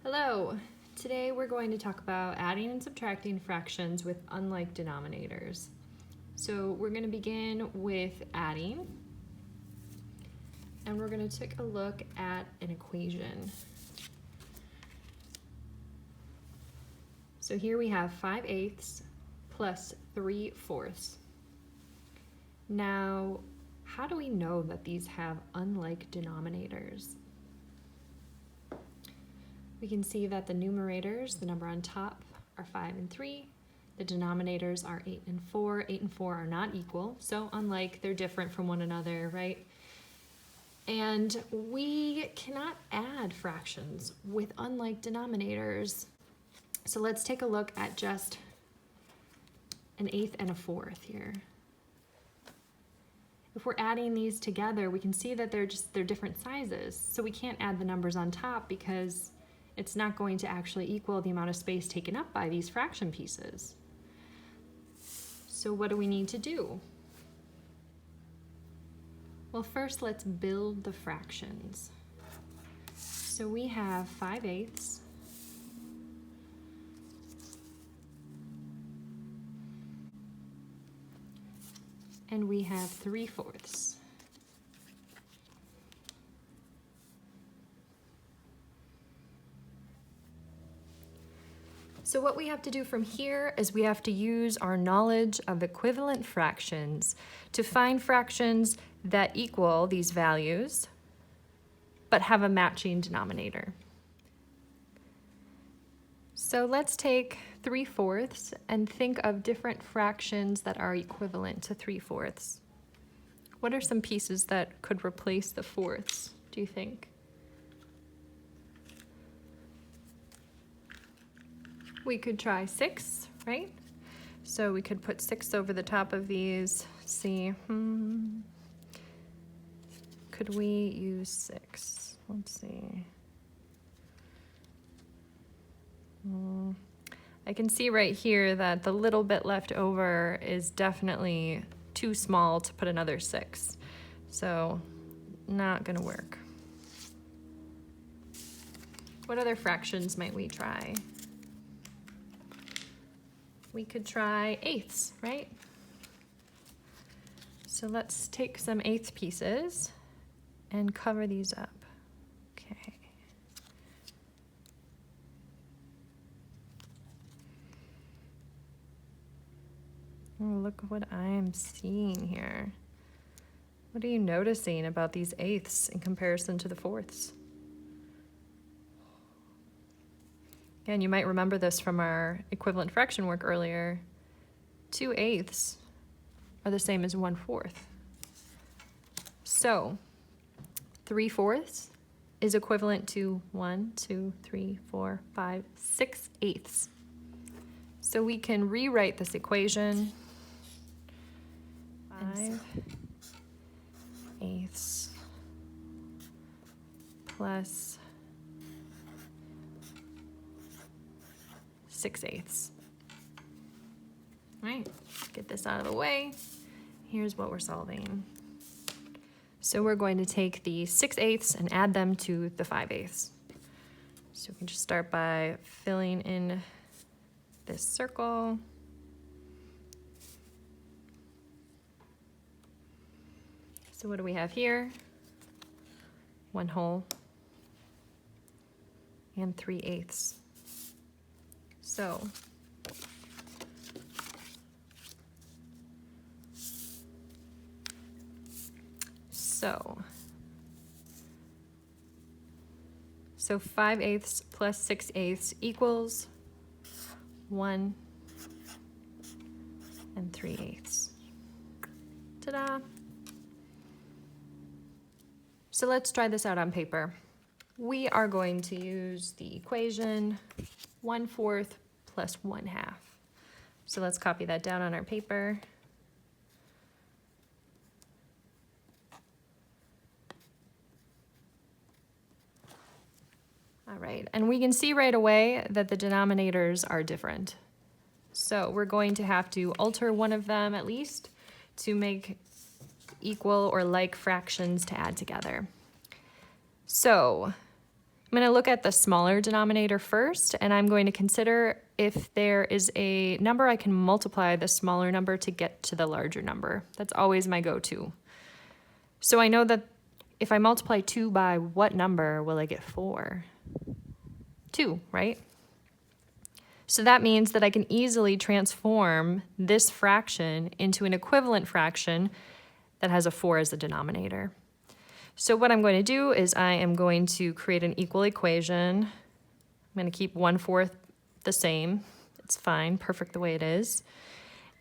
Hello! Today we're going to talk about adding and subtracting fractions with unlike denominators. So we're going to begin with adding, and we're going to take a look at an equation. So here we have 5/8 plus 3/4. Now, how do we know that these have unlike denominators? We can see that the numerators, the number on top, are 5 and 3. The denominators are 8 and 4. 8 and 4 are not equal, so unlike, they're different from one another, right? And we cannot add fractions with unlike denominators. So let's take a look at just an 1/8 and a 1/4 here. If we're adding these together, we can see that they're different sizes. So we can't add the numbers on top because it's not going to actually equal the amount of space taken up by these fraction pieces. So what do we need to do? Well, first let's build the fractions. So we have 5/8 and we have 3/4. So what we have to do from here is we have to use our knowledge of equivalent fractions to find fractions that equal these values, but have a matching denominator. So let's take 3/4 and think of different fractions that are equivalent to 3/4. What are some pieces that could replace the fourths, do you think? We could try 6, right? So we could put 6 over the top of these. See, could we use 6? Let's see. I can see right here that the little bit left over is definitely too small to put another 6. So not gonna work. What other fractions might we try? We could try 1/8, right? So let's take some 1/8 pieces and cover these up. Okay. Oh, look what I'm seeing here. What are you noticing about these 1/8 in comparison to the 4ths? Again, you might remember this from our equivalent fraction work earlier. 2/8 are the same as 1/4. So 3/4 is equivalent to 1, 2, 3, 4, 5, 6/8. So we can rewrite this equation. 5/8 plus 6/8. All right, get this out of the way. Here's what we're solving. So we're going to take the 6/8 and add them to the 5/8. So we can just start by filling in this circle. So what do we have here? 1 whole and 3/8. So 5/8 plus 6/8 equals 1 and 3/8. Ta-da! So let's try this out on paper. We are going to use the equation 1/4 plus 1/2. So let's copy that down on our paper. All right, and we can see right away that the denominators are different. So we're going to have to alter one of them at least to make equal or like fractions to add together. So I'm going to look at the smaller denominator first, and I'm going to consider if there is a number I can multiply the smaller number to get to the larger number. That's always my go-to. So I know that if I multiply 2 by what number will I get 4? 2, right? So that means that I can easily transform this fraction into an equivalent fraction that has a 4 as the denominator. So what I'm going to do is I am going to create an equal equation. I'm going to keep 1/4 the same. It's fine, perfect the way it is.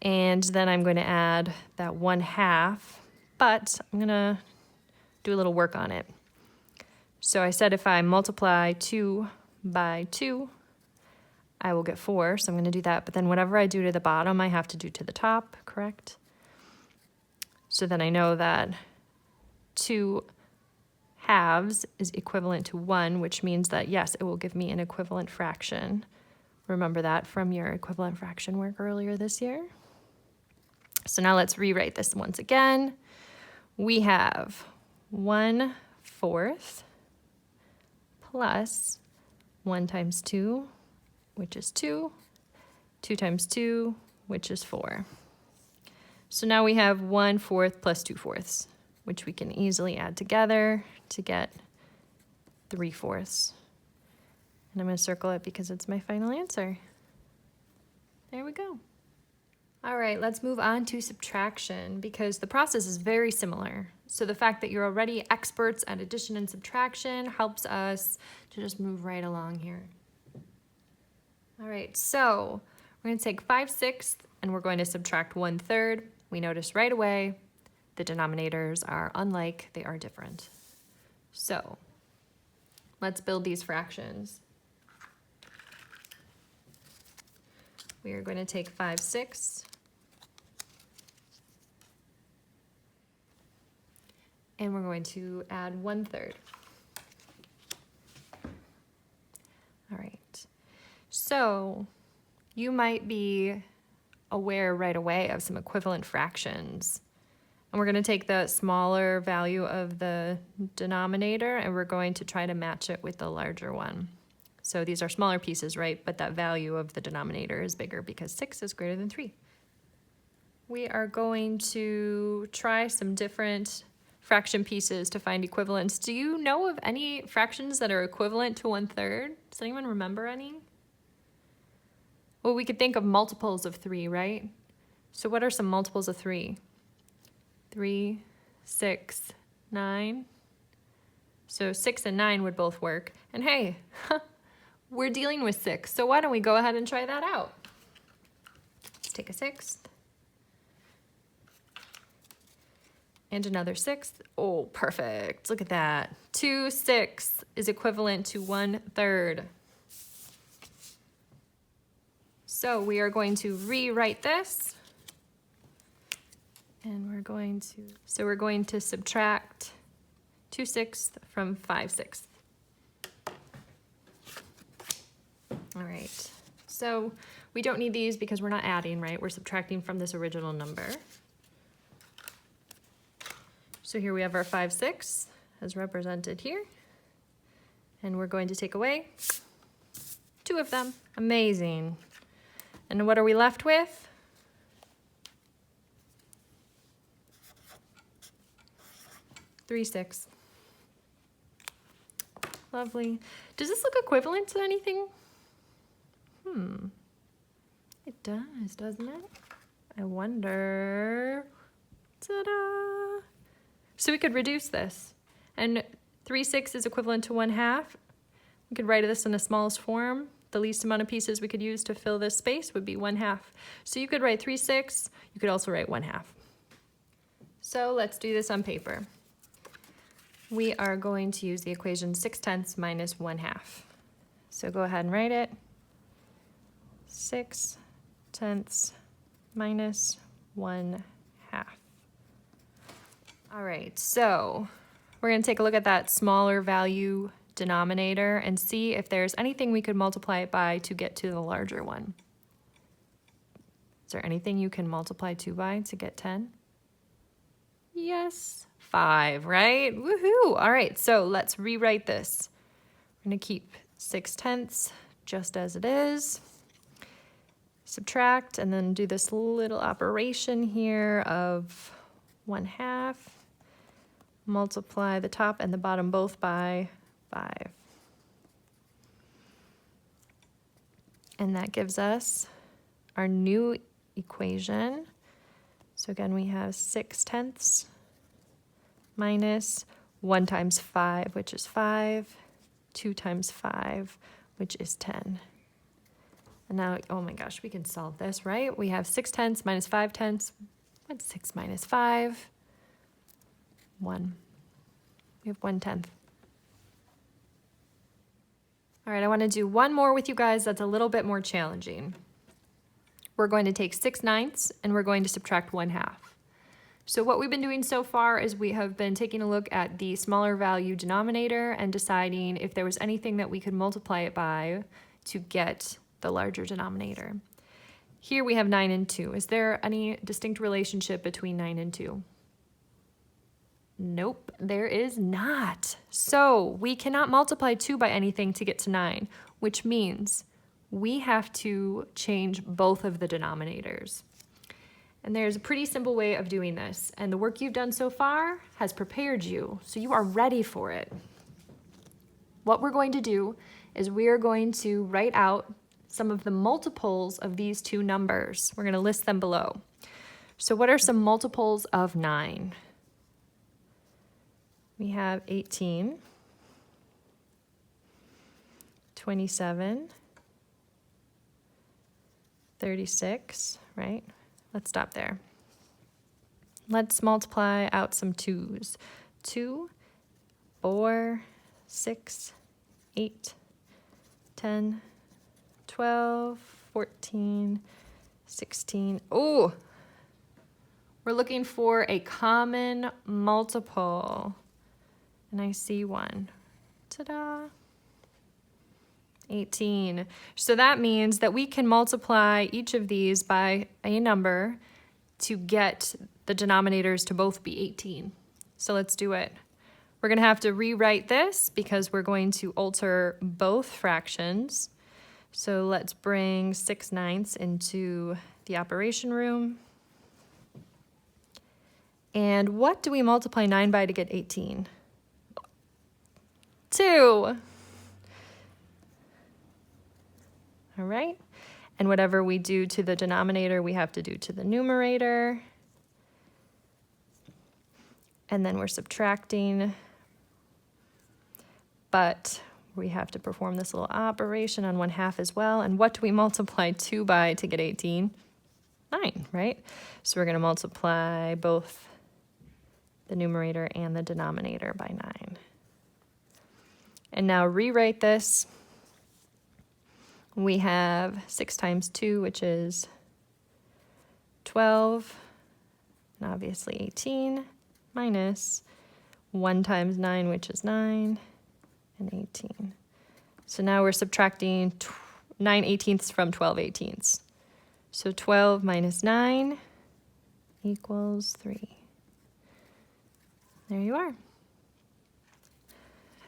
And then I'm going to add that 1/2, but I'm going to do a little work on it. So I said if I multiply 2 by 2, I will get 4, so I'm going to do that. But then whatever I do to the bottom, I have to do to the top, correct? So then I know that 2 halves is equivalent to 1, which means that, yes, it will give me an equivalent fraction. Remember that from your equivalent fraction work earlier this year? So now let's rewrite this once again. We have 1/4 plus 1 times 2, which is 2, 2 times 2, which is 4. So now we have 1/4 plus 2/4, which we can easily add together to get 3/4. And I'm going to circle it because it's my final answer. There we go. All right, let's move on to subtraction because the process is very similar. So the fact that you're already experts at addition and subtraction helps us to just move right along here. All right, so we're going to take 5/6 and we're going to subtract 1/3. We notice right away the denominators are unlike, they are different. So let's build these fractions. We are going to take 5/6 and we're going to add 1/3. All right, so you might be aware right away of some equivalent fractions. And we're going to take the smaller value of the denominator and we're going to try to match it with the larger one. So these are smaller pieces, right? But that value of the denominator is bigger because 6 is greater than 3. We are going to try some different fraction pieces to find equivalents. Do you know of any fractions that are equivalent to 1/3? Does anyone remember any? Well, we could think of multiples of 3, right? So what are some multiples of 3? 3, 6, 9. So 6 and 9 would both work. And hey, we're dealing with 6, so why don't we go ahead and try that out? Let's take a 6th. And another 6th. Oh, perfect. Look at that. 2/6 is equivalent to 1/3. So we are going to rewrite this. And we're going to subtract 2/6 from 5/6. All right, so we don't need these because we're not adding, right? We're subtracting from this original number. So here we have our 5/6 as represented here. And we're going to take away 2 of them. Amazing. And what are we left with? 3/6. Lovely. Does this look equivalent to anything? It does, doesn't it? I wonder. Ta-da! So we could reduce this. And 3/6 is equivalent to 1/2. We could write this in the smallest form. The least amount of pieces we could use to fill this space would be 1/2. So you could write 3/6. You could also write 1/2. So let's do this on paper. We are going to use the equation 6/10 minus 1/2. So go ahead and write it. 6/10 minus 1/2. All right, so we're going to take a look at that smaller value denominator and see if there's anything we could multiply it by to get to the larger one. Is there anything you can multiply 2 by to get 10? Yes, 5, right? Woohoo! All right, so let's rewrite this. We're going to keep 6/10 just as it is. Subtract, and then do this little operation here of 1/2. Multiply the top and the bottom both by 5. And that gives us our new equation. So again, we have 6/10 minus 1 times 5, which is 5, 2 times 5, which is 10. And now, oh my gosh, we can solve this, right? We have 6/10 minus 5/10. What's 6 minus 5? 1. We have 1/10. All right, I want to do one more with you guys that's a little bit more challenging. We're going to take 6/9 and we're going to subtract 1/2. So what we've been doing so far is we have been taking a look at the smaller value denominator and deciding if there was anything that we could multiply it by to get the larger denominator. Here we have 9 and 2. Is there any distinct relationship between 9 and 2? Nope, there is not. So we cannot multiply 2 by anything to get to 9, which means we have to change both of the denominators. And there's a pretty simple way of doing this, and the work you've done so far has prepared you, so you are ready for it. What we're going to do is we are going to write out some of the multiples of these two numbers. We're going to list them below. So what are some multiples of 9? We have 18, 27, 36, right? Let's stop there. Let's multiply out some 2s. 2, 4, 6, 8, 10, 12, 14, 16. Oh, we're looking for a common multiple. And I see 1. Ta-da! 18. So that means that we can multiply each of these by a number to get the denominators to both be 18. So let's do it. We're going to have to rewrite this because we're going to alter both fractions. So let's bring 6/9 into the operation room. And what do we multiply 9 by to get 18? 2. All right, and whatever we do to the denominator, we have to do to the numerator. And then we're subtracting, but we have to perform this little operation on 1/2 as well. And what do we multiply 2 by to get 18? 9, right? So we're going to multiply both the numerator and the denominator by 9. And now rewrite this. We have 6 times 2, which is 12, and obviously 18, minus 1 times 9, which is 9, and 18. So now we're subtracting 9/18 from 12/18. So 12 minus 9 equals 3. There you are.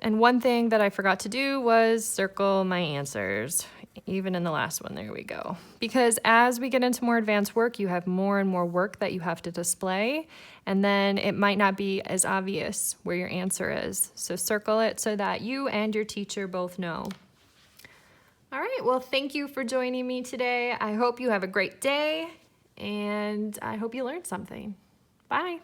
And one thing that I forgot to do was circle my answers. Even in the last one, there we go. Because as we get into more advanced work, you have more and more work that you have to display, and then it might not be as obvious where your answer is. So circle it so that you and your teacher both know. All right, well, thank you for joining me today. I hope you have a great day, and I hope you learned something. Bye.